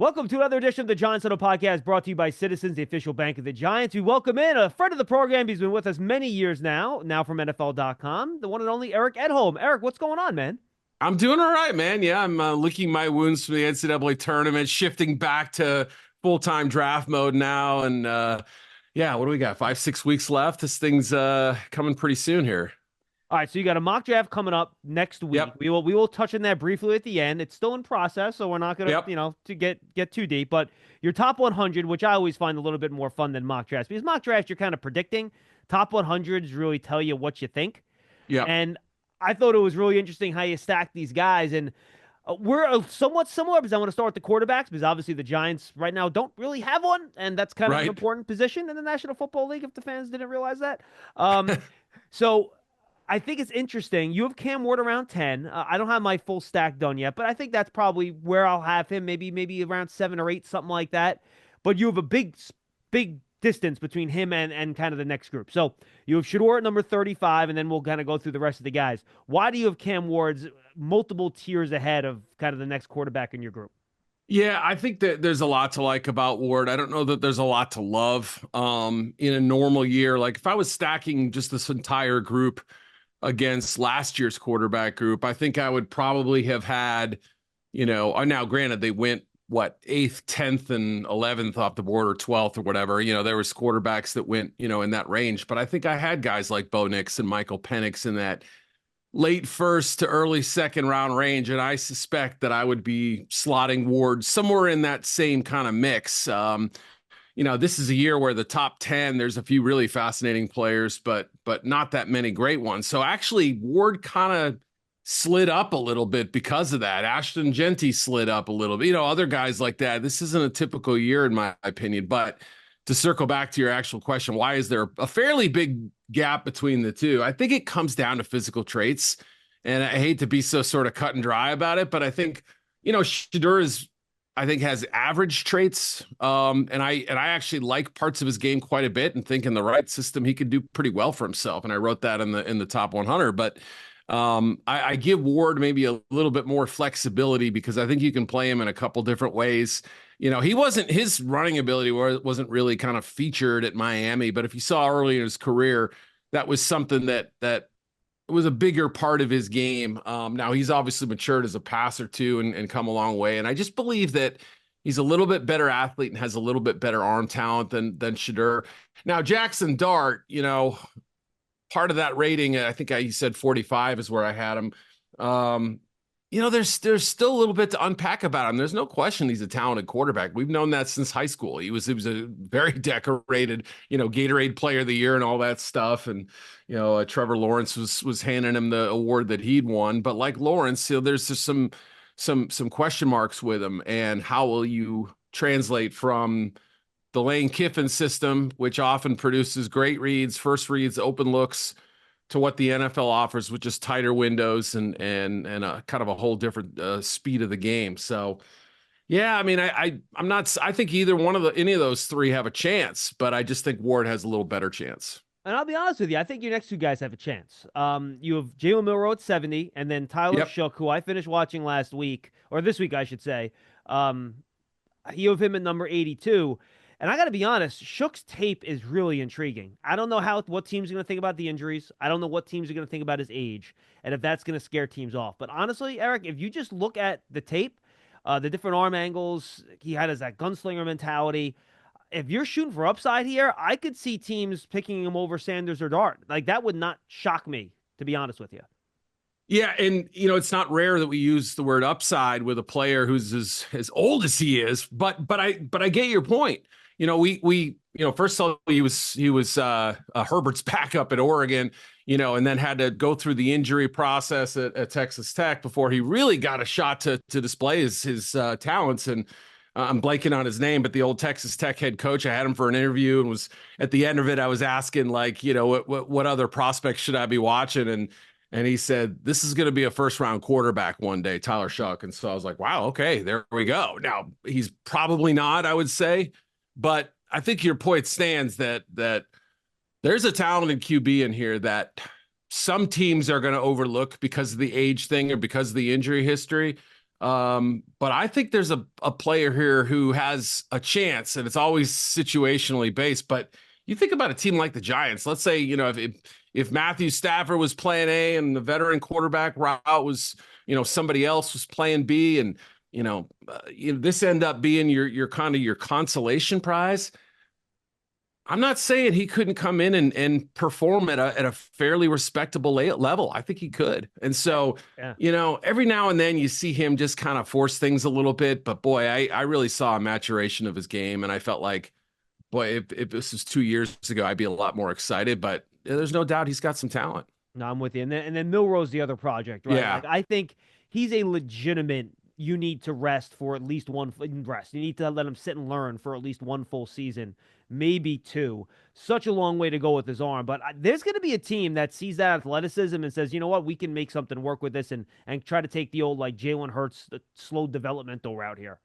Welcome to another edition of the Giants Huddle podcast brought to you by Citizens, the official bank of the Giants. We welcome in a friend of the program. He's been with us many years now from NFL.com, the one and only Eric Edholm. Eric, what's going on, man? I'm doing all right, man. Yeah, I'm licking my wounds from the NCAA tournament, shifting back to full-time draft mode now. And yeah, what do we got? 5-6 weeks left. This thing's coming pretty soon here. All right, so you got a mock draft coming up next week. Yep. We will touch on that briefly at the end. It's still in process, so we're not gonna Yep. to get too deep. But your top 100, which I always find a little bit more fun than mock drafts, because mock drafts you're kind of predicting. Top 100s really tell you what you think. Yep. And I thought it was really interesting how you stack these guys. And we're somewhat similar because I want to start with the quarterbacks because obviously the Giants right now don't really have one, and that's kind of an Right. important position in the National Football League if the fans didn't realize that. So I think it's interesting. You have Cam Ward around 10. I don't have my full stack done yet, but I think that's probably where I'll have him, maybe around 7 or 8, something like that. But you have a big distance between him and kind of the next group. So you have Shedeur at number 35, and then we'll kind of go through the rest of the guys. Why do you have Cam Ward's multiple tiers ahead of kind of the next quarterback in your group? Yeah, I think that there's a lot to like about Ward. I don't know that there's a lot to love in a normal year. Like if I was stacking just this entire group against last year's quarterback group, I think I would probably have had, now granted they went what 8th, 10th, and 11th off the board, or 12th or whatever. There was quarterbacks that went, in that range. But I think I had guys like Bo Nix and Michael Penix in that late first to early second round range. And I suspect that I would be slotting Ward somewhere in that same kind of mix. This is a year where the top 10, there's a few really fascinating players, but not that many great ones. So actually Ward kind of slid up a little bit because of that. Ashton Genty slid up a little bit, other guys like that. This isn't a typical year in my opinion, but to circle back to your actual question, why is there a fairly big gap between the two? I think it comes down to physical traits, and I hate to be so sort of cut and dry about it, but I think, Shedeur has average traits. And I actually like parts of his game quite a bit and think in the right system, he could do pretty well for himself. And I wrote that in the top 100, but I give Ward maybe a little bit more flexibility because I think you can play him in a couple different ways. His running ability wasn't really kind of featured at Miami, but if you saw early in his career, that was something that was a bigger part of his game. Now he's obviously matured as a passer too and come a long way. And I just believe that he's a little bit better athlete and has a little bit better arm talent than Shedeur. Now Jackson Dart, part of that rating, I think he said 45 is where I had him. There's still a little bit to unpack about him. There's no question he's a talented quarterback. We've known that since high school. He was a very decorated, Gatorade Player of the Year and all that stuff. And Trevor Lawrence was handing him the award that he'd won. But like Lawrence, there's just some question marks with him. And how will you translate from the Lane Kiffin system, which often produces great reads, first reads, open looks, to what the NFL offers, with just tighter windows and a kind of a whole different speed of the game. So, yeah, I mean, I'm not. I think either one of any of those three have a chance, but I just think Ward has a little better chance. And I'll be honest with you, I think your next two guys have a chance. You have Jalen Milroe at 70, and then Tyler Schmeelk, who I finished watching last week, or this week, I should say. You have him at number 82. And I got to be honest, Shook's tape is really intriguing. I don't know what teams are going to think about the injuries. I don't know what teams are going to think about his age and if that's going to scare teams off. But honestly, Eric, if you just look at the tape, the different arm angles, he had that gunslinger mentality. If you're shooting for upside here, I could see teams picking him over Sanders or Dart. Like, that would not shock me, to be honest with you. Yeah, and it's not rare that we use the word upside with a player who's as old as he is, but I get your point. First of all, he was Herbert's backup at Oregon, and then had to go through the injury process at Texas Tech before he really got a shot to display his talents. And I'm blanking on his name, but the old Texas Tech head coach, I had him for an interview, and was at the end of it, I was asking what other prospects should I be watching? And he said, this is going to be a first round quarterback one day, Tyler Schmeelk. And so I was like, wow, okay, there we go. Now he's probably not, I would say. But I think your point stands that there's a talented QB in here that some teams are going to overlook because of the age thing or because of the injury history. But I think there's a player here who has a chance, and it's always situationally based. But you think about a team like the Giants. Let's say, if Matthew Stafford was plan A and the veteran quarterback route was, somebody else was plan B, and this end up being your kind of your consolation prize. I'm not saying he couldn't come in and perform at a fairly respectable level. I think he could. And so, yeah. every now and then you see him just kind of force things a little bit. But boy, I really saw a maturation of his game. And I felt like, boy, if this was 2 years ago, I'd be a lot more excited. But there's no doubt he's got some talent. No, I'm with you. And then Milroe's the other project, right? Yeah. Like I think he's a legitimate. You need to rest for at least one rest. You need to let him sit and learn for at least one full season, maybe two. Such a long way to go with his arm, but there's going to be a team that sees that athleticism and says, you know what, we can make something work with this, and try to take the old like Jalen Hurts slow developmental route here.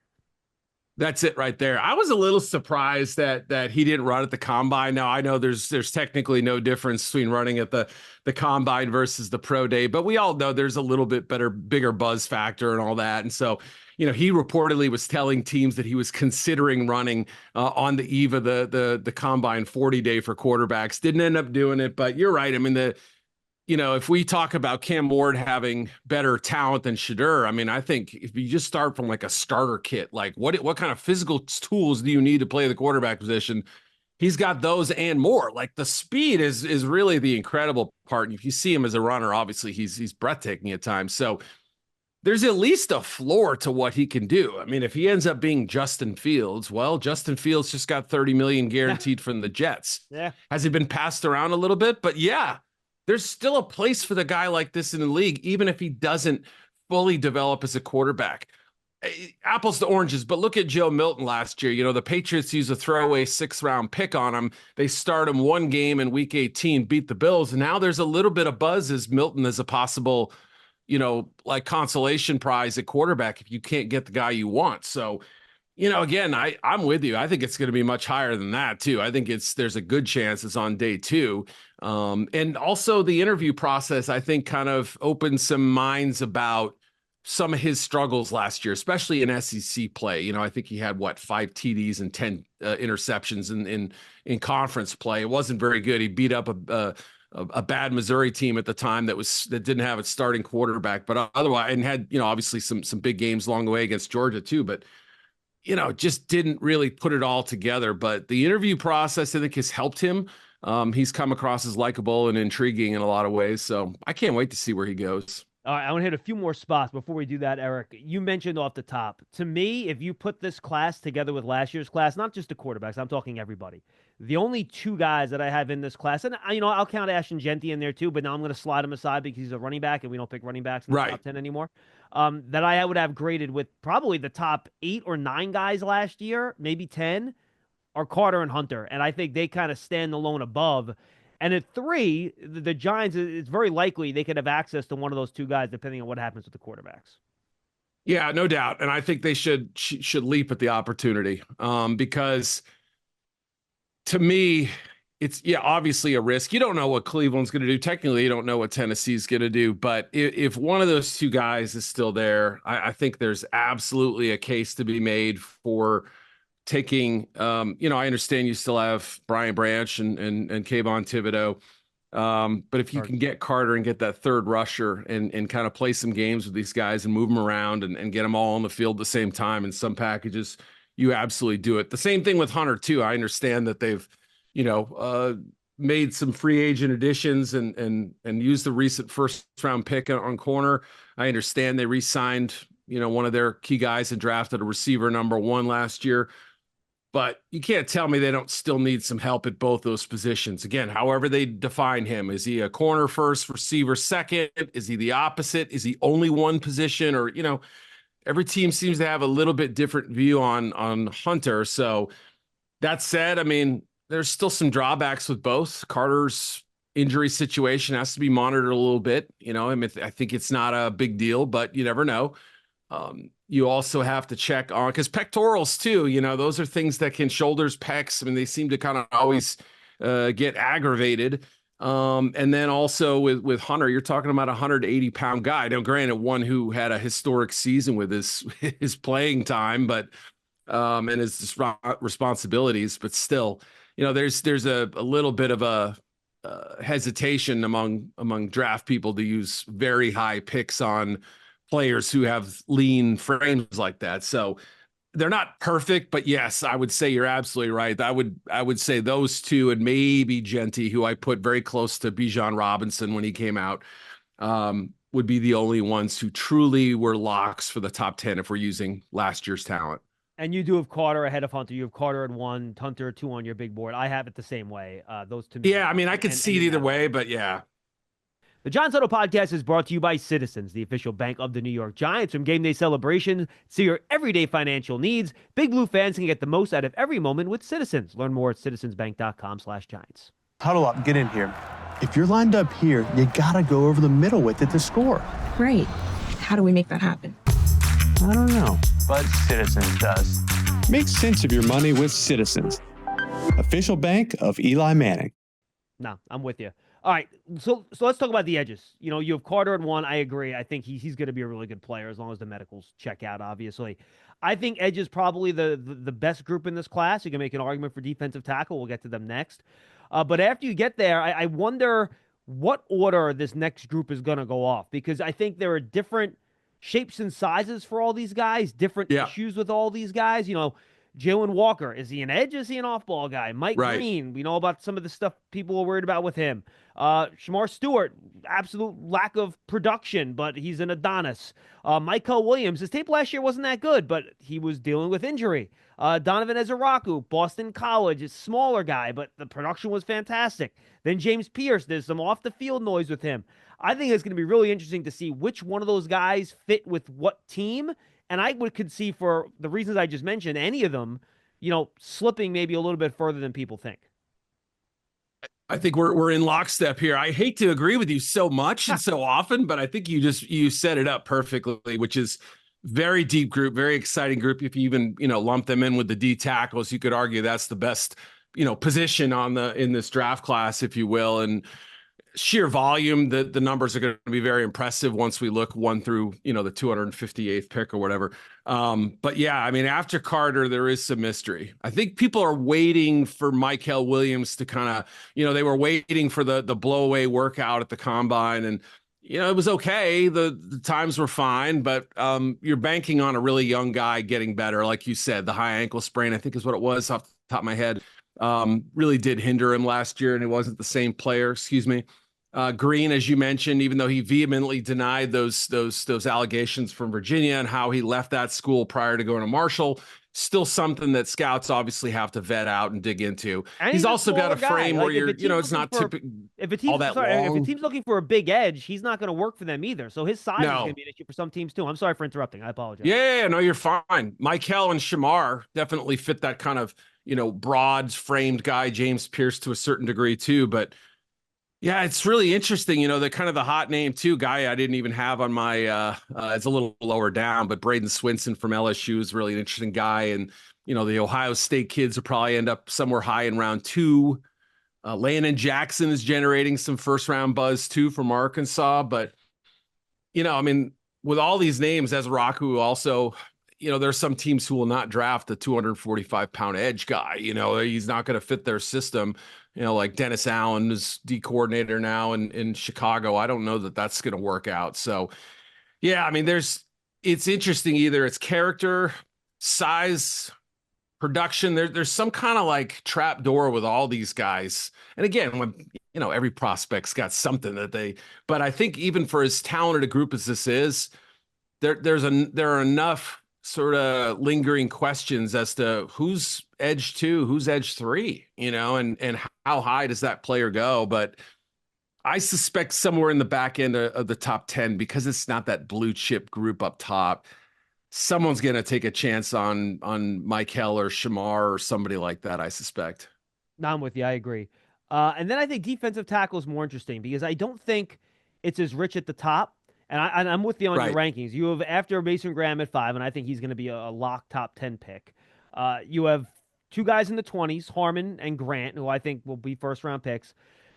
That's it right there. I was a little surprised that he didn't run at the combine. Now I know there's technically no difference between running at the combine versus the pro day, but we all know there's a little bit bigger buzz factor and all that. And so, he reportedly was telling teams that he was considering running on the eve of the combine 40 day for quarterbacks. Didn't end up doing it, but you're right. I mean, if we talk about Cam Ward having better talent than Shedeur, I mean, I think if you just start from like a starter kit, like what kind of physical tools do you need to play the quarterback position? He's got those and more. Like the speed is really the incredible part. And if you see him as a runner, obviously he's breathtaking at times. So there's at least a floor to what he can do. I mean, if he ends up being Justin Fields, well, Justin Fields just got 30 million guaranteed from the Jets. Yeah. Has he been passed around a little bit? But yeah. There's still a place for the guy like this in the league, even if he doesn't fully develop as a quarterback. Apples to oranges, but look at Joe Milton last year. The Patriots used a throwaway 6th-round pick on him. They start him one game in week 18, beat the Bills, and now there's a little bit of buzz as Milton as a possible, like consolation prize at quarterback if you can't get the guy you want. So, again, I'm with you. I think it's going to be much higher than that too. I think there's a good chance it's on day 2. And also the interview process, I think, kind of opened some minds about some of his struggles last year, especially in SEC play. I think he had 5 TDs and 10 interceptions in conference play. It wasn't very good. He beat up a bad Missouri team at the time that didn't have its starting quarterback, but otherwise, and had obviously some big games along the way against Georgia too, but just didn't really put it all together. But the interview process, I think, has helped him. He's come across as likable and intriguing in a lot of ways. So I can't wait to see where he goes. All right, I want to hit a few more spots before we do that, Eric. You mentioned off the top. To me, if you put this class together with last year's class, not just the quarterbacks, I'm talking everybody. The only 2 guys that I have in this class, and I'll count Ashton Genty in there too, but now I'm going to slide him aside because he's a running back and we don't pick running backs in the top 10 anymore. That I would have graded with probably the top 8 or 9 guys last year, maybe 10, are Carter and Hunter. And I think they kind of stand alone above. And at 3, the Giants, it's very likely they could have access to one of those 2 guys, depending on what happens with the quarterbacks. Yeah, no doubt. And I think they should leap at the opportunity because to me, it's obviously a risk. You don't know what Cleveland's going to do. Technically, you don't know what Tennessee's going to do. But if one of those 2 guys is still there, I think there's absolutely a case to be made for taking, I understand you still have Brian Branch and Kayvon Thibodeau. But if you can get Carter and get that 3rd rusher and kind of play some games with these guys and move them around and get them all on the field at the same time in some packages, you absolutely do it. The same thing with Hunter too. I understand that they've, made some free agent additions and used the recent 1st-round pick on corner. I understand they re-signed, one of their key guys and drafted a receiver number 1 last year. But you can't tell me they don't still need some help at both those positions. Again, however they define him. Is he a corner first, receiver second? Is he the opposite? Is he only one position? Or, every team seems to have a little bit different view on Hunter. So that said, I mean, there's still some drawbacks with both. Carter's injury situation has to be monitored a little bit. I think it's not a big deal, but you never know. You also have to check on, because pectorals too, those are things that can, shoulders, pecs. I mean, they seem to kind of always get aggravated. And then also with Hunter, you're talking about a 180-pound guy. Now, granted, one who had a historic season with his playing time, but and his responsibilities, but still, there's a little bit of a hesitation among draft people to use very high picks on players who have lean frames like that. So they're not perfect, but yes, I would say you're absolutely right. I would say those two and maybe Genty, who I put very close to Bijan Robinson when he came out, would be the only ones who truly were locks for the top 10 if we're using last year's talent. And you do have Carter ahead of Hunter. You have Carter at 1, Hunter at 2 on your big board. I have it the same way. Those to me. Yeah, I mean, I could see it either way, but yeah. The Giants Huddle podcast is brought to you by Citizens, the official bank of the New York Giants. From game day celebrations to your everyday financial needs, Big Blue fans can get the most out of every moment with Citizens. Learn more at citizensbank.com/Giants. Huddle up, get in here. If you're lined up here, you gotta go over the middle with it to score. Right. How do we make that happen? I don't know, but Citizens does. Make sense of your money with Citizens, official bank of Eli Manning. No, I'm with you. All right, so let's talk about the edges. You have Carter at 1. I agree. I think he's going to be a really good player as long as the medicals check out, obviously. I think edge is probably the best group in this class. You can make an argument for defensive tackle. We'll get to them next. But after you get there, I wonder what order this next group is going to go off, because I think there are different shapes and sizes for all these guys, different issues with all these guys. Jalen Walker, is he an edge? Is he an off-ball guy? Mike Green, we know about some of the stuff people are worried about with him. Shamar Stewart, absolute lack of production, but he's an Adonis. Michael Williams, his tape last year wasn't that good, but he was dealing with injury. Donovan Ezeraku, Boston College, a smaller guy, but the production was fantastic. Then James Pierce, there's some off-the-field noise with him. I think it's going to be really interesting to see which one of those guys fit with what team. And I could see, for the reasons I just mentioned, any of them, slipping maybe a little bit further than people think. I think we're in lockstep here. I hate to agree with you so much and so often, but I think you set it up perfectly, which is very deep group, very exciting group. If you even, lump them in with the D tackles, you could argue that's the best, position in this draft class, if you will. And sheer volume, the numbers are going to be very impressive once we look 1 through, the 258th pick or whatever. But yeah, I mean, after Carter, there is some mystery. I think people are waiting for Michael Williams to kind of, they were waiting for the blowaway workout at the combine, and it was okay. The times were fine, but you're banking on a really young guy getting better. Like you said, the high ankle sprain, I think is what it was off the top of my head, really did hinder him last year, and he wasn't the same player. Excuse me. Green, as you mentioned, even though he vehemently denied those allegations from Virginia and how he left that school prior to going to Marshall, still something that scouts obviously have to vet out and dig into. And he's also got a frame where it's not typical. If a team's looking for a big edge, he's not going to work for them either. So his size is going to be an issue for some teams too. I'm sorry for interrupting. I apologize. Yeah, no, you're fine. Michael and Shamar definitely fit that kind of, broad framed guy. James Pierce to a certain degree too, but yeah, it's really interesting. The kind of the hot name too, guy I didn't even have on my, it's a little lower down, but Braden Swinson from LSU is really an interesting guy. And, the Ohio State kids will probably end up somewhere high in round 2. Landon Jackson is generating some first round buzz too from Arkansas. But, I mean, with all these names, Ezeraku also, there's some teams who will not draft a 245-pound edge guy. He's not going to fit their system. Like Dennis Allen is D coordinator now in Chicago. I don't know that that's going to work out. So, yeah, I mean, it's interesting. Either it's character, size, production. There's some kind of like trap door with all these guys. And again, when every prospect's got something but I think even for as talented a group as this is, there are enough sort of lingering questions as to who's edge 2, who's edge 3, and how high does that player go? But I suspect somewhere in the back end of the top 10, because it's not that blue chip group up top, someone's going to take a chance on Michael or Shamar or somebody like that, I suspect. No, I'm with you. I agree. And then I think defensive tackle is more interesting, because I don't think it's as rich at the top. And I'm with you on your rankings. You have, after Mason Graham at 5, and I think he's going to be a lock top 10 pick. You have 2 guys in the 20s, Harmon and Grant, who I think will be first-round picks.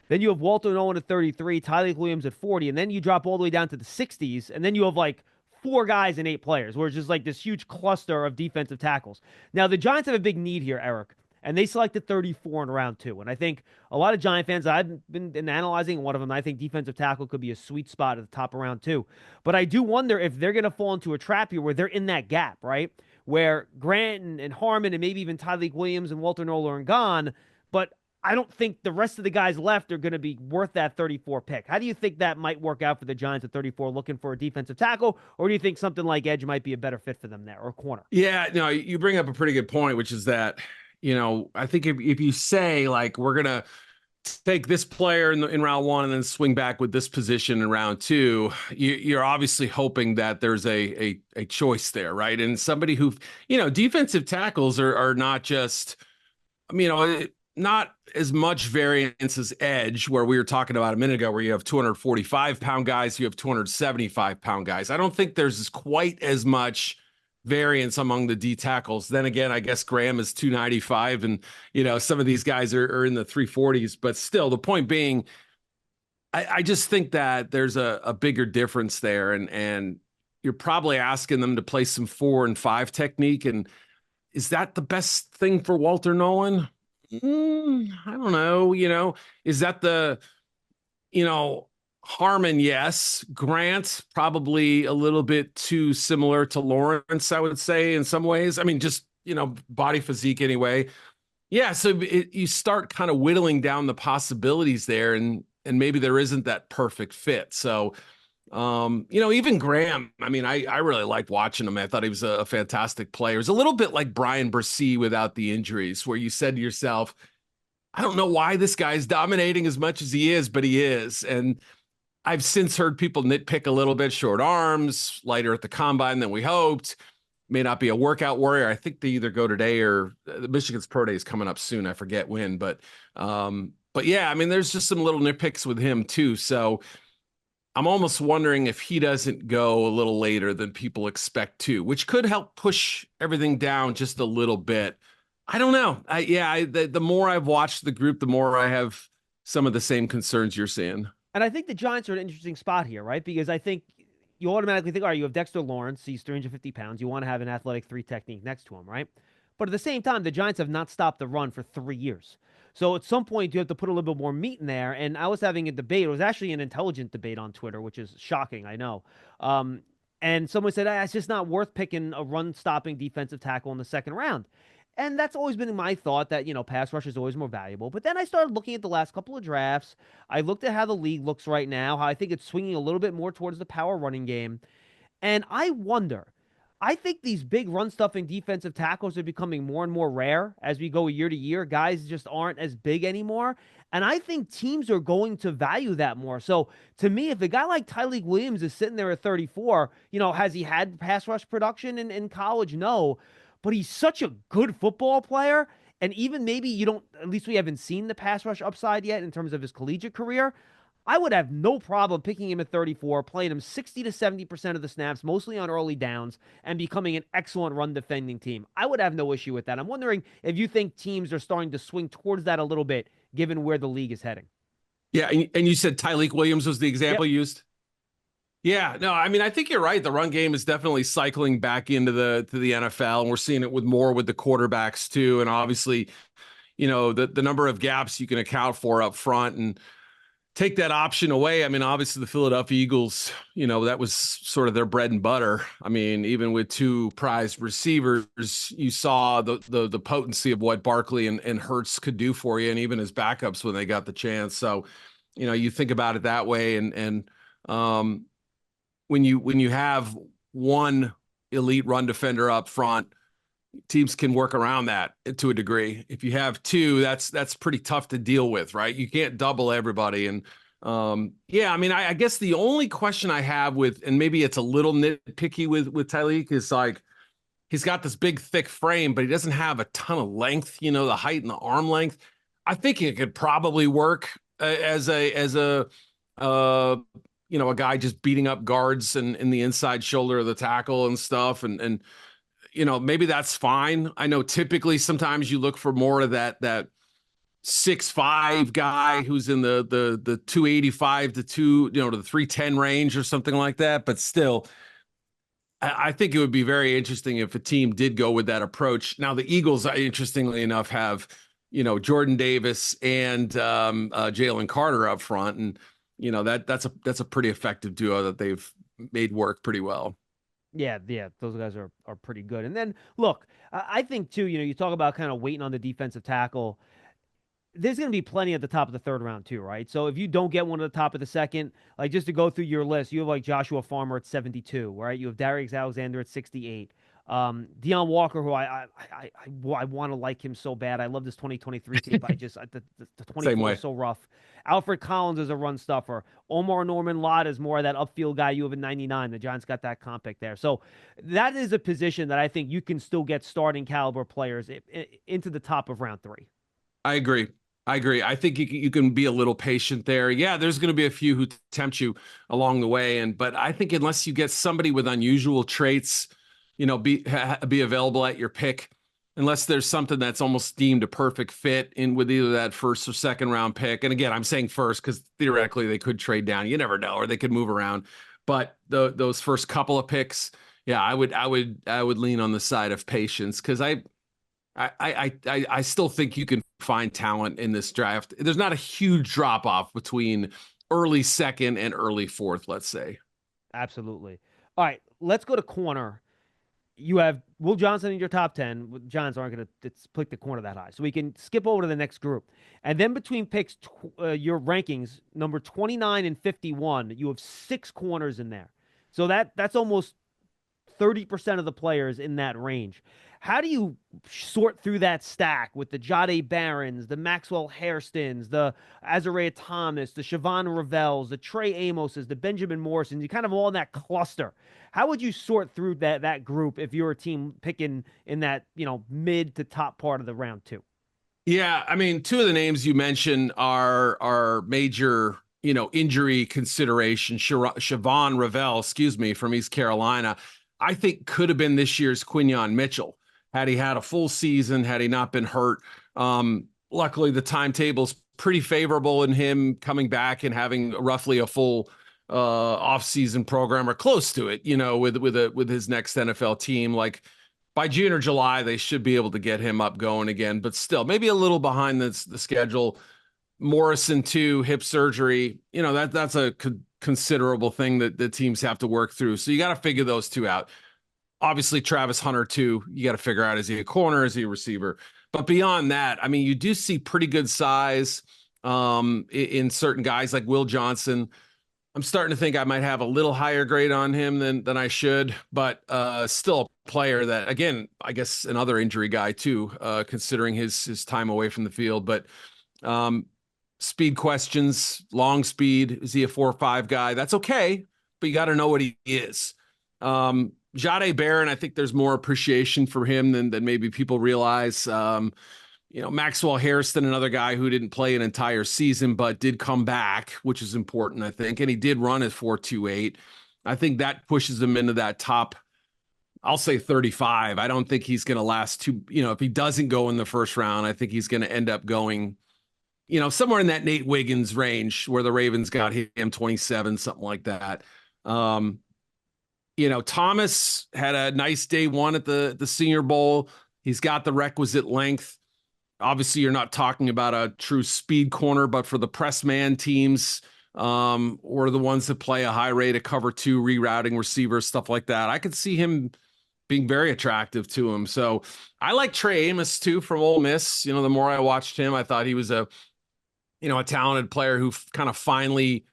Then you have Walter Nolan at 33, Tyleik Williams at 40, and then you drop all the way down to the 60s, and then you have like 4 guys and 8 players, where it's just like this huge cluster of defensive tackles. Now, the Giants have a big need here, Eric, and they selected 34 in round 2. And I think a lot of Giant fans, I've been analyzing one of them, I think defensive tackle could be a sweet spot at the top of round 2. But I do wonder if they're going to fall into a trap here where they're in that gap, right? Where Grant and Harmon and maybe even Tyleik Williams and Walter Nolan are gone, but I don't think the rest of the guys left are going to be worth that 34 pick. How do you think that might work out for the Giants at 34, looking for a defensive tackle? Or do you think something like edge might be a better fit for them there, or corner? Yeah, no, you bring up a pretty good point, which is that, I think if you say, like, we're going to take this player in round 1 and then swing back with this position in round 2, you're obviously hoping that there's a choice there, right? And somebody who, defensive tackles are not just, not as much variance as edge, where we were talking about a minute ago, where you have 245-pound guys, you have 275-pound guys. I don't think there's quite as much variance among the D tackles. Then again, I guess Graham is 295, and some of these guys are in the 340s. But still, the point being, I just think that there's a bigger difference there, and you're probably asking them to play some 4 and 5 technique. And is that the best thing for Walter Nolan? I don't know, is that the, Harmon, yes. Grant, probably a little bit too similar to Lawrence, I would say, in some ways. I mean, just, body physique anyway. Yeah, so you start kind of whittling down the possibilities there, and maybe there isn't that perfect fit. So, even Graham, I mean, I really liked watching him. I thought he was a fantastic player. It was a little bit like Brian Bresee without the injuries, where you said to yourself, I don't know why this guy's dominating as much as he is, but he is. And I've since heard people nitpick a little bit: short arms, lighter at the combine than we hoped, may not be a workout warrior. I think they either go today, or the Michigan's Pro Day is coming up soon. I forget when, but yeah, I mean, there's just some little nitpicks with him too. So I'm almost wondering if he doesn't go a little later than people expect to, which could help push everything down just a little bit. I don't know. The more I've watched the group, the more I have some of the same concerns you're seeing. And I think the Giants are an interesting spot here, right? Because I think you automatically think, all right, you have Dexter Lawrence, he's 350 pounds. You want to have an athletic 3 technique next to him, right? But at the same time, the Giants have not stopped the run for 3 years. So at some point, you have to put a little bit more meat in there. And I was having a debate. It was actually an intelligent debate on Twitter, which is shocking, I know. And someone said, it's just not worth picking a run-stopping defensive tackle in the second round. And that's always been my thought, that, pass rush is always more valuable. But then I started looking at the last couple of drafts. I looked at how the league looks right now, how I think it's swinging a little bit more towards the power running game. And I wonder, I think these big run-stuffing defensive tackles are becoming more and more rare as we go year to year. Guys just aren't as big anymore. And I think teams are going to value that more. So to me, if a guy like Tyleik Williams is sitting there at 34, has he had pass rush production in college? No. But he's such a good football player. And even maybe at least we haven't seen the pass rush upside yet in terms of his collegiate career. I would have no problem picking him at 34, playing him 60 to 70% of the snaps, mostly on early downs, and becoming an excellent run defending team. I would have no issue with that. I'm wondering if you think teams are starting to swing towards that a little bit, given where the league is heading. Yeah, and you said Tyleik Williams was the example you used? Yeah, no, I mean, I think you're right. The run game is definitely cycling back into the NFL, and we're seeing it with the quarterbacks too. And obviously, the number of gaps you can account for up front and take that option away. I mean, obviously the Philadelphia Eagles, that was sort of their bread and butter. I mean, even with 2 prized receivers, you saw the potency of what Barkley and Hurts could do for you, and even as backups when they got the chance. So, you think about it that way, and when you have one elite run defender up front, teams can work around that to a degree. If you have 2, that's pretty tough to deal with, right? You can't double everybody. And I mean, I guess the only question I have and maybe it's a little nitpicky with Tyleik, is like, he's got this big thick frame, but he doesn't have a ton of length, the height and the arm length. I think it could probably work as a guy just beating up guards and in the inside shoulder of the tackle and stuff. And maybe that's fine. I know typically sometimes you look for more of that 6'5" guy who's in the 285 to the 310 range or something like that. But still, I think it would be very interesting if a team did go with that approach. Now, the Eagles, interestingly enough, have, Jordan Davis and Jalen Carter up front. And, that's a pretty effective duo that they've made work pretty well. Yeah, those guys are pretty good. And then, look, I think, too, you talk about kind of waiting on the defensive tackle. There's going to be plenty at the top of the third round, too, right? So if you don't get one at the top of the second, like just to go through your list, you have like Joshua Farmer at 72, right? You have Darius Alexander at 68. Deion Walker, who I want to like him so bad. I love this 2023 tape. The 24 is so rough. Alfred Collins is a run stuffer. Omar Norman Lott is more of that upfield guy. You have a 99. The Giants got that comp pick there. So that is a position that I think you can still get starting caliber players into the top of round 3. I agree. I think you can be a little patient there. Yeah, there's going to be a few who tempt you along the way, but I think unless you get somebody with unusual traits, be available at your pick, unless there's something that's almost deemed a perfect fit in with either that first or second round pick. And again, I'm saying first because theoretically they could trade down. You never know, or they could move around. But those first couple of picks, yeah, I would lean on the side of patience because I still think you can find talent in this draft. There's not a huge drop off between early second and early fourth, let's say. Absolutely. All right, let's go to corner. You have Will Johnson in your top 10. Giants aren't going to pick the corner that high. So we can skip over to the next group. And then between picks, your rankings, number 29 and 51, you have 6 corners in there. So that's almost 30% of the players in that range. How do you sort through that stack with the Jahdae Barrons, the Maxwell Hairstons, the Azariah Thomas, the Siobhan Revels, the Trey Amoses, the Benjamin Morrisons? You kind of all in that cluster. How would you sort through that group if you're a team picking in that mid to top part of the round 2? Yeah, I mean, 2 of the names you mentioned are major injury consideration. Siobhan Revel, from East Carolina, I think could have been this year's Quinyon Mitchell had he had a full season, had he not been hurt. Luckily, the timetable's pretty favorable in him coming back and having roughly a full off-season program or close to it, with his next NFL team. Like by June or July, they should be able to get him up going again, but still maybe a little behind the schedule. Morrison too, hip surgery, that's a considerable thing that the teams have to work through. So you got to figure those 2 out. Obviously, Travis Hunter too, you got to figure out, is he a corner, is he a receiver? But beyond that, I mean, you do see pretty good size in certain guys like Will Johnson. I'm starting to think I might have a little higher grade on him than I should, but still a player that, again, I guess another injury guy too, considering his time away from the field. But speed questions, long speed. Is he a 4.5 guy? That's okay, but you got to know what he is. Jahdae Barron, I think there's more appreciation for him than maybe people realize. Maxwell Hairston, another guy who didn't play an entire season, but did come back, which is important, I think. And he did run at 4.28. I think that pushes him into that top, I'll say 35. I don't think he's going to last if he doesn't go in the first round, I think he's going to end up going, somewhere in that Nate Wiggins range where the Ravens got him 27, something like that. Thomas had a nice day 1 at the Senior Bowl. He's got the requisite length. Obviously, you're not talking about a true speed corner, but for the press man teams or the ones that play a high rate of cover 2, rerouting receivers, stuff like that, I could see him being very attractive to him. So I like Trey Amos too from Ole Miss. The more I watched him, I thought he was a talented player who kind of finally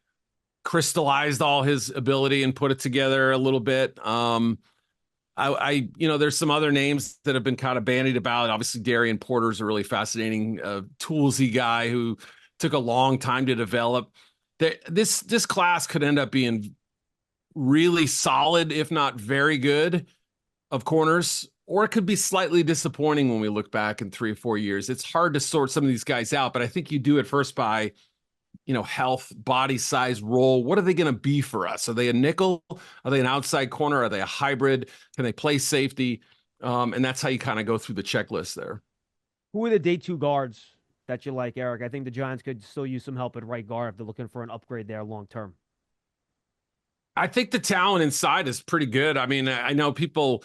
crystallized all his ability and put it together a little bit. There's some other names that have been kind of bandied about. Obviously, Darian Porter's a really fascinating, toolsy guy who took a long time to develop. This class could end up being really solid, if not very good, of corners, or it could be slightly disappointing when we look back in 3 or 4 years. It's hard to sort some of these guys out, but I think you do it first by health, body size, role. What are they going to be for us? Are they a nickel? Are they an outside corner? Are they a hybrid? Can they play safety? And that's how you kind of go through the checklist there. Who are the day 2 guards that you like, Eric? I think the Giants could still use some help at right guard if they're looking for an upgrade there long term. I think the talent inside is pretty good. I mean, I know people,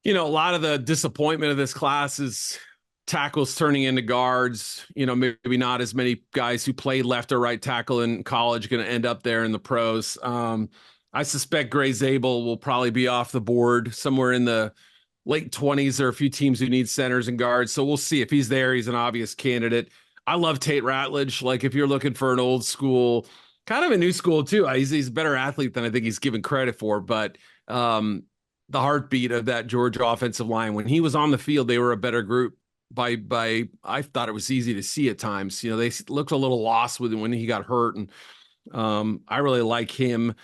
a lot of the disappointment of this class is tackles turning into guards. Maybe not as many guys who played left or right tackle in college going to end up there in the pros. I suspect Gray Zabel will probably be off the board somewhere in the late 20s. There are a few teams who need centers and guards. So we'll see if he's there. He's an obvious candidate. I love Tate Ratledge. Like, if you're looking for an old school, kind of a new school too, he's a better athlete than I think he's given credit for. But the heartbeat of that Georgia offensive line, when he was on the field, they were a better group. I thought it was easy to see at times. They looked a little lost with him when he got hurt. And I really like him.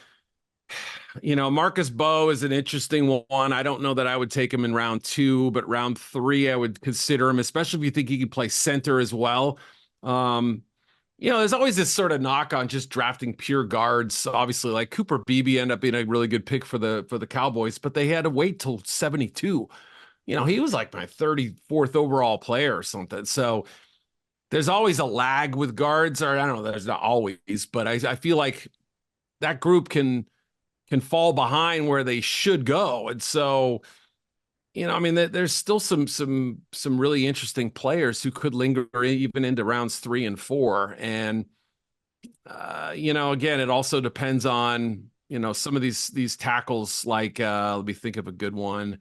Marcus Bowe is an interesting one. I don't know that I would take him in round 2, but round 3, I would consider him, especially if you think he can play center as well. There's always this sort of knock on just drafting pure guards. Obviously, like Cooper Beebe ended up being a really good pick for the Cowboys, but they had to wait till 72. He was like my 34th overall player or something. So there's always a lag with guards, or I don't know, there's not always, but I feel like that group can fall behind where they should go. And so, there's still some really interesting players who could linger even into rounds 3 and 4. And, again, it also depends on, some of these tackles, like, let me think of a good one.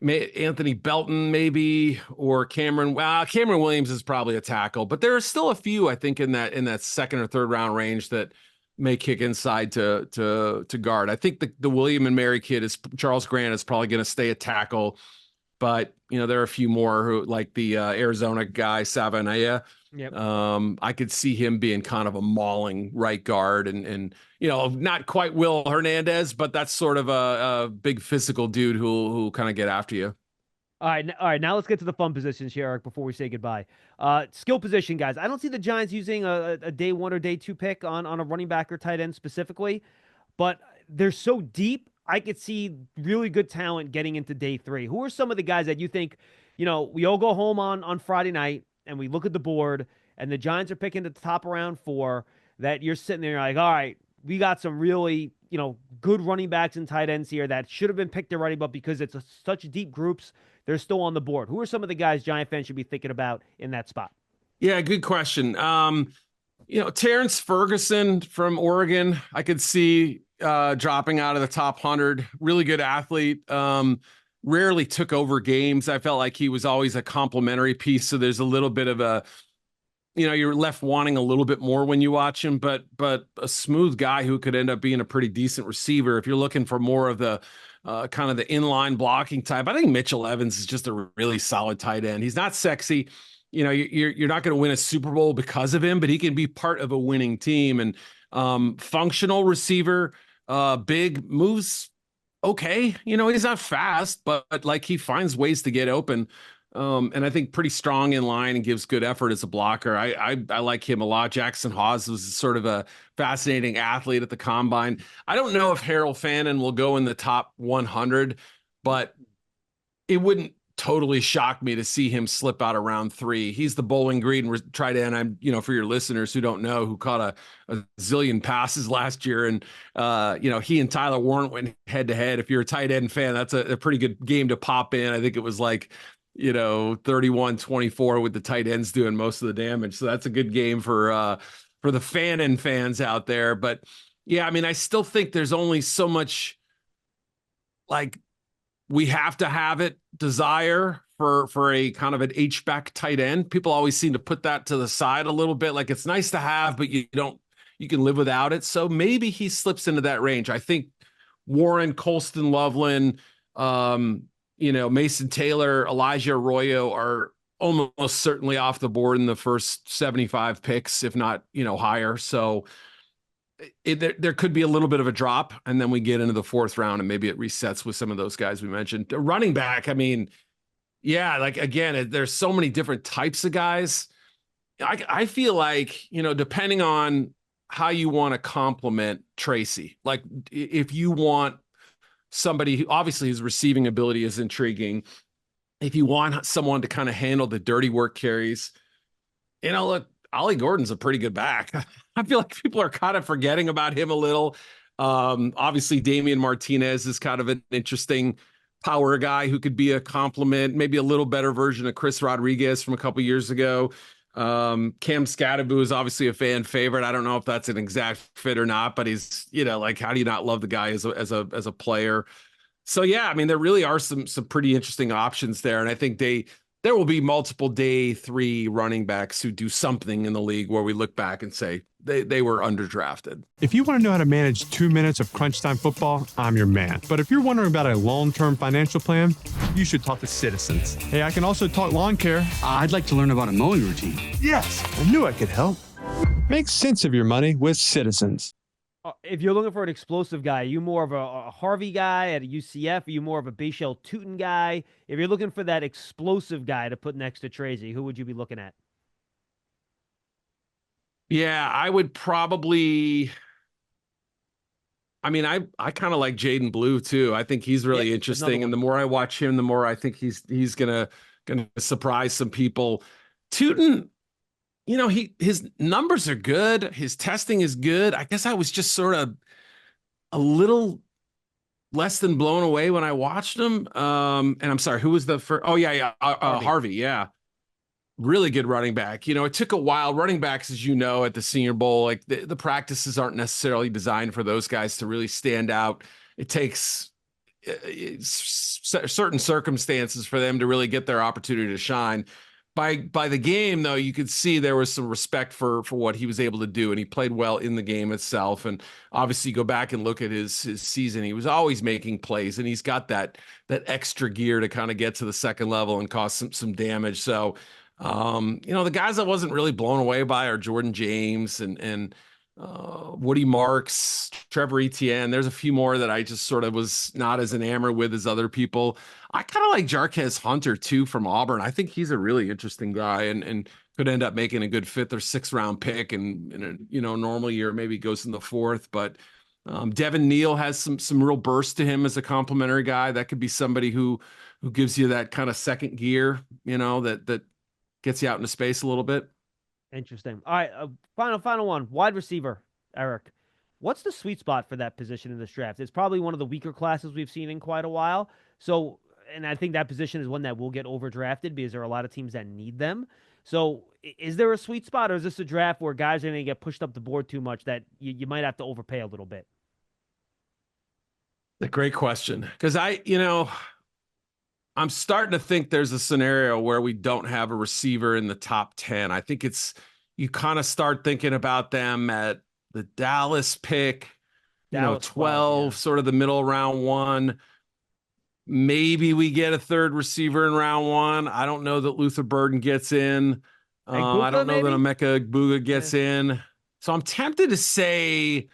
Anthony Belton, maybe, or Cameron. Cameron Williams is probably a tackle, but there are still a few, I think, in that second or third round range that may kick inside to guard. I think the William and Mary kid Charles Grant is probably going to stay a tackle, but there are a few more who, like the Arizona guy Savanaya. Yep. I could see him being kind of a mauling right guard, and not quite Will Hernandez, but that's sort of a big physical dude who'll kind of get after you. All right. Now let's get to the fun positions here, Eric, before we say goodbye. Skill position, guys. I don't see the Giants using a day 1 or day 2 pick on a running back or tight end specifically, but they're so deep. I could see really good talent getting into day 3. Who are some of the guys that you think, we all go home on Friday night and we look at the board and the Giants are picking the top around 4, that you're sitting there like, all right, we got some really, good running backs and tight ends here that should have been picked already, but because it's such deep groups, they're still on the board. Who are some of the guys Giant fans should be thinking about in that spot? Yeah, good question. Terrence Ferguson from Oregon, I could see dropping out of the top 100. Really good athlete. Rarely took over games. I felt like he was always a complimentary piece. So there's a little bit of a, you're left wanting a little bit more when you watch him, but a smooth guy who could end up being a pretty decent receiver. If you're looking for more of the kind of the inline blocking type, I think Mitchell Evans is just a really solid tight end. He's not sexy. You're not going to win a Super Bowl because of him, but he can be part of a winning team. And functional receiver, big moves. Okay. He's not fast, but like he finds ways to get open. And I think pretty strong in line and gives good effort as a blocker. I like him a lot. Jackson Hawes was sort of a fascinating athlete at the combine. I don't know if Harold Fannin will go in the top 100, but it wouldn't totally shock me to see him slip out of round 3. He's the Bowling Green tight end. I'm, for your listeners who don't know, who caught a zillion passes last year. And, he and Tyler Warren went head to head. If you're a tight end fan, that's a pretty good game to pop in. I think it was like, 31-24 with the tight ends doing most of the damage. So that's a good game for the Fannin fans out there. But yeah, I still think there's only so much, like, we have to have it desire for a kind of an H-back tight end. People always seem to put that to the side a little bit. Like, it's nice to have, but you can live without it. So maybe he slips into that range. I think Warren, Colston Loveland, Mason Taylor, Elijah Arroyo are almost certainly off the board in the first 75 picks, if not, higher. So there could be a little bit of a drop, and then we get into the 4th round and maybe it resets with some of those guys we mentioned. The running back, yeah, like, again, there's so many different types of guys. I feel like, depending on how you want to complement Tracy, like if you want somebody who obviously his receiving ability is intriguing. If you want someone to kind of handle the dirty work carries, Look, Ollie Gordon's a pretty good back. I feel like people are kind of forgetting about him a little. Obviously, Damian Martinez is kind of an interesting power guy who could be a compliment, maybe a little better version of Chris Rodriguez from a couple years ago. Cam Scadaboo is obviously a fan favorite. I don't know if that's an exact fit or not, but he's, like, how do you not love the guy as a player? So yeah, I mean, there really are some pretty interesting options there, and I think there will be multiple day 3 running backs who do something in the league where we look back and say they were underdrafted. If you want to know how to manage 2 minutes of crunch time football, I'm your man. But if you're wondering about a long-term financial plan, you should talk to Citizens. Hey, I can also talk lawn care. I'd like to learn about a mowing routine. Yes, I knew I could help. Make sense of your money with Citizens. If you're looking for an explosive guy, are you more of a Harvey guy at a UCF? Are you more of a Bayshell Tootin guy? If you're looking for that explosive guy to put next to Tracy, who would you be looking at? Yeah, I would probably. I mean, I kind of like Jaden Blue too. I think he's really interesting, and the more I watch him, the more I think he's gonna surprise some people. Tootin, his numbers are good. His testing is good. I guess I was just sort of a little less than blown away when I watched him. And I'm sorry, who was the first? Oh yeah. Harvey. Yeah. Really good running back. It took a while. Running backs, as you know, at the Senior Bowl, like the practices aren't necessarily designed for those guys to really stand out. It takes certain circumstances for them to really get their opportunity to shine. By the game, though, you could see there was some respect for what he was able to do, and he played well in the game itself. And obviously, go back and look at his season; he was always making plays, and he's got that extra gear to kind of get to the second level and cause some damage. So, the guys I wasn't really blown away by are Jordan James and Woody Marks, Trevor Etienne. There's a few more that I just sort of was not as enamored with as other people. I kind of like Jarquez Hunter too from Auburn. I think he's a really interesting guy and could end up making a good fit. Their 6th-round pick, and in a normal year maybe goes in the 4th. But Devin Neal has some real burst to him as a complimentary guy. That could be somebody who gives you that kind of second gear, that gets you out into space a little bit. Interesting. All right, final one. Wide receiver, Eric. What's the sweet spot for that position in this draft? It's probably one of the weaker classes we've seen in quite a while. So, and I think that position is one that will get overdrafted because there are a lot of teams that need them. So, is there a sweet spot, or is this a draft where guys are going to get pushed up the board too much that you might have to overpay a little bit? A great question, because I'm starting to think there's a scenario where we don't have a receiver in the top 10. I think you kind of start thinking about them at the Dallas pick, 12, sort of the middle round 1. Maybe we get a 3rd receiver in round 1. I don't know that Luther Burden gets in. I don't know that Emeka Egbuka gets in. So I'm tempted to say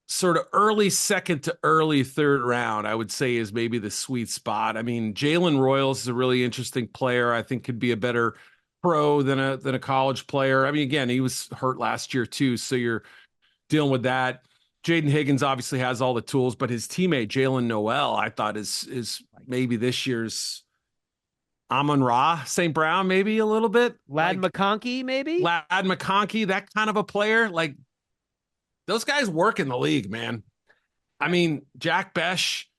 sort of early 2nd to early 3rd round, I would say, is maybe the sweet spot. I mean, Jalen Royals is a really interesting player. I think could be a better pro than a college player. I mean, again, he was hurt last year too, so you're dealing with that. Jaden Higgins obviously has all the tools, but his teammate Jalen Noel, I thought is maybe this year's Amon-Ra St. Brown, maybe a little bit. Ladd McConkey, maybe? Ladd McConkey, that kind of a player. Like, those guys work in the league, man. I mean, Jack Besh,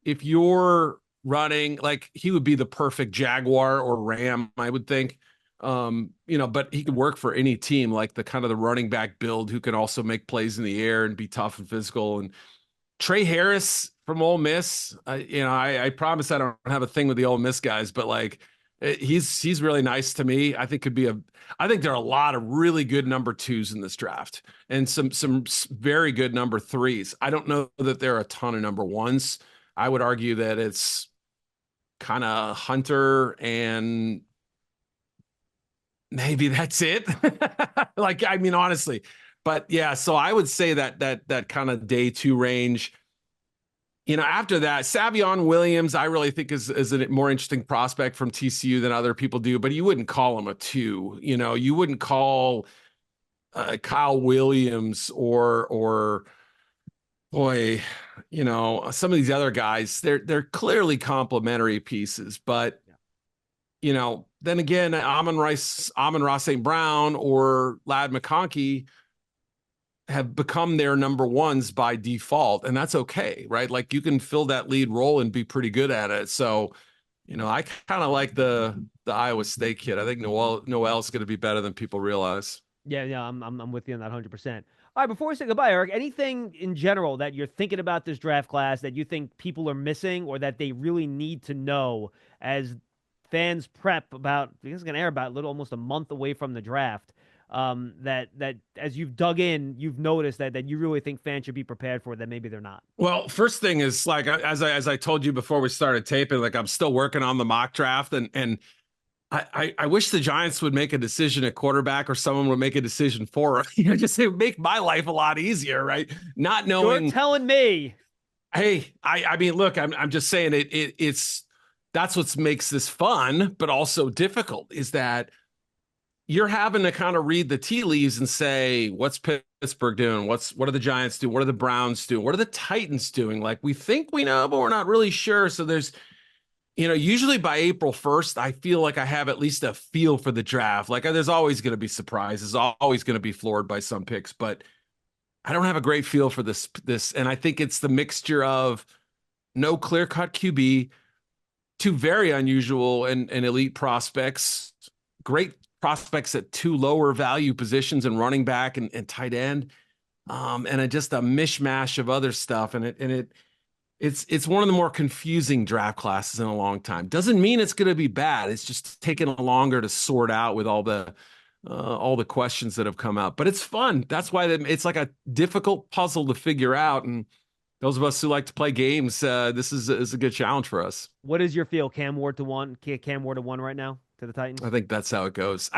if you're running, like, he would be the perfect Jaguar or Ram, I would think. But he could work for any team, like the kind of the running back build who can also make plays in the air and be tough and physical. And Trey Harris from Ole Miss, I promise I don't have a thing with the Ole Miss guys, but like, he's really nice to me. I think I think there are a lot of really good number 2s in this draft and some very good number 3s. I don't know that there are a ton of number 1s. I would argue that it's kind of Hunter and maybe that's it. Like, I mean, honestly, but yeah, so I would say that kind of day 2 range. After that, Savion Williams, I really think is a more interesting prospect from TCU than other people do, but you wouldn't call him a 2. You wouldn't call Kyle Williams or boy, some of these other guys. They're clearly complementary pieces, but then again, Amon-Ra St. Brown or Ladd McConkey have become their number ones by default, and that's okay, right? Like, you can fill that lead role and be pretty good at it. So, I kind of like the Iowa State kid. I think Noel's going to be better than people realize. Yeah, I'm with you on that 100%. All right, before we say goodbye, Eric, anything in general that you're thinking about this draft class that you think people are missing or that they really need to know as fans prep about, because it's going to air about almost a month away from the draft, that as you've dug in, you've noticed that you really think fans should be prepared for that maybe they're not? Well, first thing is, like, as I told you before we started taping, like, I'm still working on the mock draft, and I wish the Giants would make a decision at quarterback, or someone would make a decision for them. Just say, make my life a lot easier, right? Not knowing. You're telling me. Hey, I mean, look, I'm just saying it's that's what makes this fun, but also difficult, is that you're having to kind of read the tea leaves and say, what's Pittsburgh doing? What are the Giants doing? What are the Browns doing? What are the Titans doing? Like, we think we know, but we're not really sure. So there's, usually by April 1st, I feel like I have at least a feel for the draft. Like, there's always going to be surprises, always going to be floored by some picks, but I don't have a great feel for this. And I think it's the mixture of no clear-cut QB, two very unusual and elite prospects, great prospects at two lower value positions in running back and tight end, and just a mishmash of other stuff. And it's one of the more confusing draft classes in a long time. Doesn't mean it's going to be bad. It's just taking longer to sort out with all the questions that have come out. But it's fun. That's why it's like a difficult puzzle to figure out. And those of us who like to play games, this is a good challenge for us. What is your feel? Cam Ward to 1 right now to the Titans? I think that's how it goes.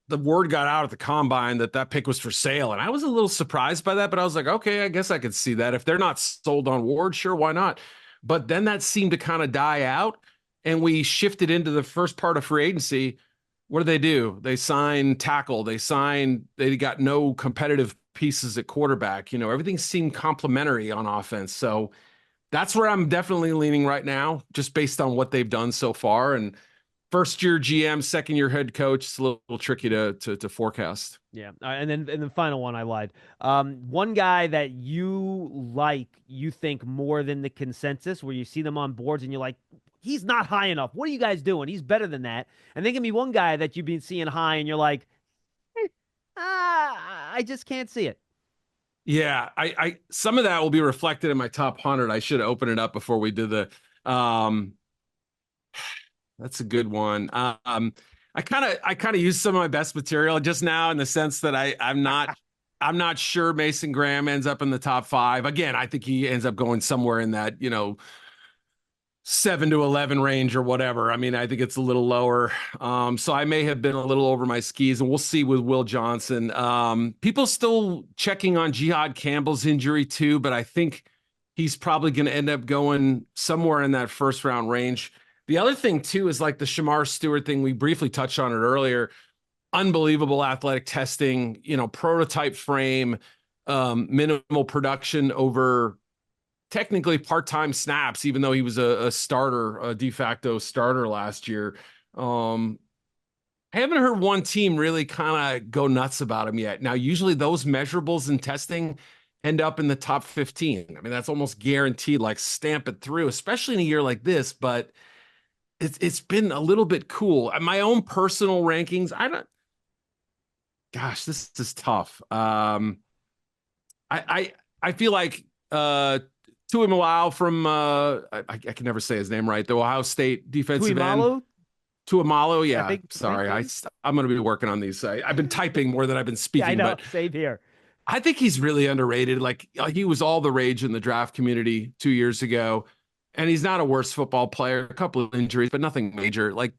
The word got out at the combine that pick was for sale, and I was a little surprised by that, but I was like, okay, I guess I could see that. If they're not sold on Ward, sure, why not? But then that seemed to kind of die out, and we shifted into the first part of free agency. What do? They signed tackle. They got no competitive pieces at quarterback. Everything seemed complimentary on offense. So that's where I'm definitely leaning right now, just based on what they've done so far. And first-year GM, second-year head coach, it's a little tricky to forecast. Yeah, and then the final one, I lied. One guy that you think more than the consensus, where you see them on boards and you're like, he's not high enough. What are you guys doing? He's better than that. And then give me one guy that you've been seeing high and you're like, I just can't see it. Yeah, I some of that will be reflected in my top 100. I should open it up before we did the. That's a good one. I kind of used some of my best material just now, in the sense that I'm not sure Mason Graham ends up in the top 5. Again, I think he ends up going somewhere in that 7 to 11 range or whatever. I mean, I think it's a little lower. So I may have been a little over my skis, and we'll see with Will Johnson. People still checking on Jihad Campbell's injury too, but I think he's probably going to end up going somewhere in that first round range. The other thing too is like the Shamar Stewart thing. We briefly touched on it earlier. Unbelievable athletic testing, prototype frame, minimal production over technically part-time snaps, even though he was a starter, a de facto starter last year. I haven't heard one team really kind of go nuts about him yet. Now, usually those measurables in testing end up in the top 15. I mean, that's almost guaranteed, like stamp it through, especially in a year like this, but it's been a little bit cool. My own personal rankings, this is tough. I feel like Tuimoloau from I can never say his name right. The Ohio State defensive end. Tuimoloau, yeah. Sorry, I'm going to be working on these. I've been typing more than I've been speaking. Yeah, I know. But Same here. I think he's really underrated. Like, he was all the rage in the draft community 2 years ago, and he's not a worse football player. A couple of injuries, but nothing major. Like,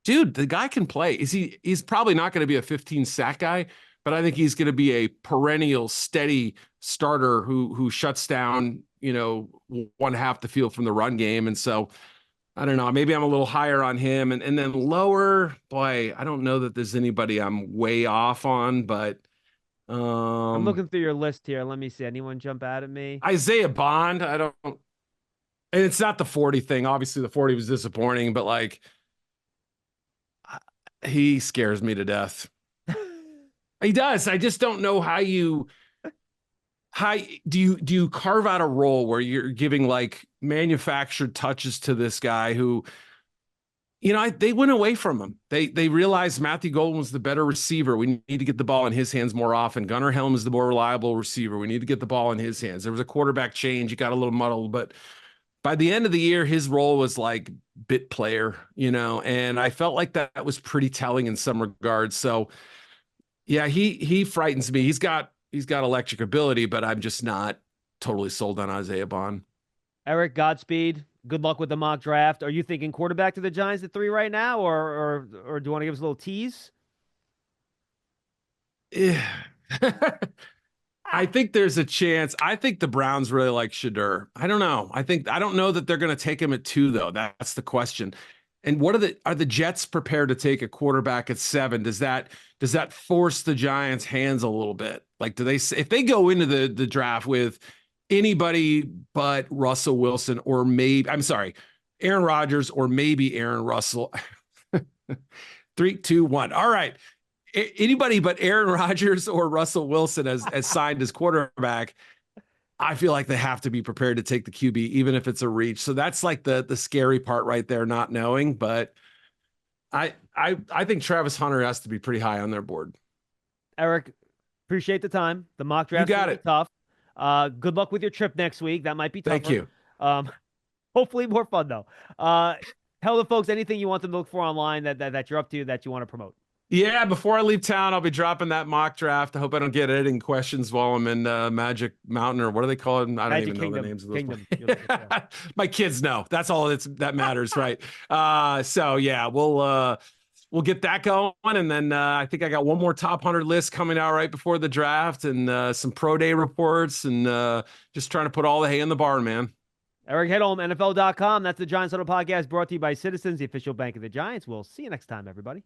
dude, the guy can play. He's probably not going to be a 15 sack guy, but I think he's going to be a perennial, steady starter who shuts down, one half the field from the run game. And so, I don't know, maybe I'm a little higher on him. And then lower, boy, I don't know that there's anybody I'm way off on, but I'm looking through your list here. Let me see. Anyone jump out at me? Isaiah Bond, I don't. And it's not the 40 thing. Obviously, the 40 was disappointing, but like, He scares me to death. He does. I just don't know how do you carve out a role where you're giving like manufactured touches to this guy who, they went away from him. They realized Matthew Golden was the better receiver. We need to get the ball in his hands more often. Gunnar Helm is the more reliable receiver. We need to get the ball in his hands. There was a quarterback change. He got a little muddled, but by the end of the year, his role was like bit player, and I felt like that was pretty telling in some regards. So yeah, he frightens me. He's got electric ability, but I'm just not totally sold on Isaiah Bond. Eric, Godspeed. Good luck with the mock draft. Are you thinking quarterback to the Giants at 3 right now, or do you want to give us a little tease? Yeah. I think there's a chance. I think the Browns really like Shedeur. I don't know. I don't know that they're going to take him at 2 though. That's the question. And are the Jets prepared to take a quarterback at 7? Does that force the Giants' hands a little bit? Like, if they go into the draft with anybody but Russell Wilson Aaron Rodgers or maybe Aaron Russell. 3, 2, 1. All right. Anybody but Aaron Rodgers or Russell Wilson as signed as quarterback, I feel like they have to be prepared to take the QB, even if it's a reach. So that's like the scary part right there, not knowing. But I think Travis Hunter has to be pretty high on their board. Eric, appreciate the time. The mock draft is tough. Good luck with your trip next week. That might be tougher. Thank you. Hopefully more fun though. Tell the folks anything you want them to look for online that you're up to that you want to promote. Yeah, before I leave town, I'll be dropping that mock draft. I hope I don't get editing questions while I'm in Magic Mountain, or what do they call it? I don't even know the names of those. My kids know. That's all that matters, right? So yeah, we'll get that going, and then I think I got one more top 100 list coming out right before the draft, and some pro day reports, and just trying to put all the hay in the barn, man. Eric Edholm, NFL.com. That's the Giants Huddle podcast brought to you by Citizens, the official bank of the Giants. We'll see you next time, everybody.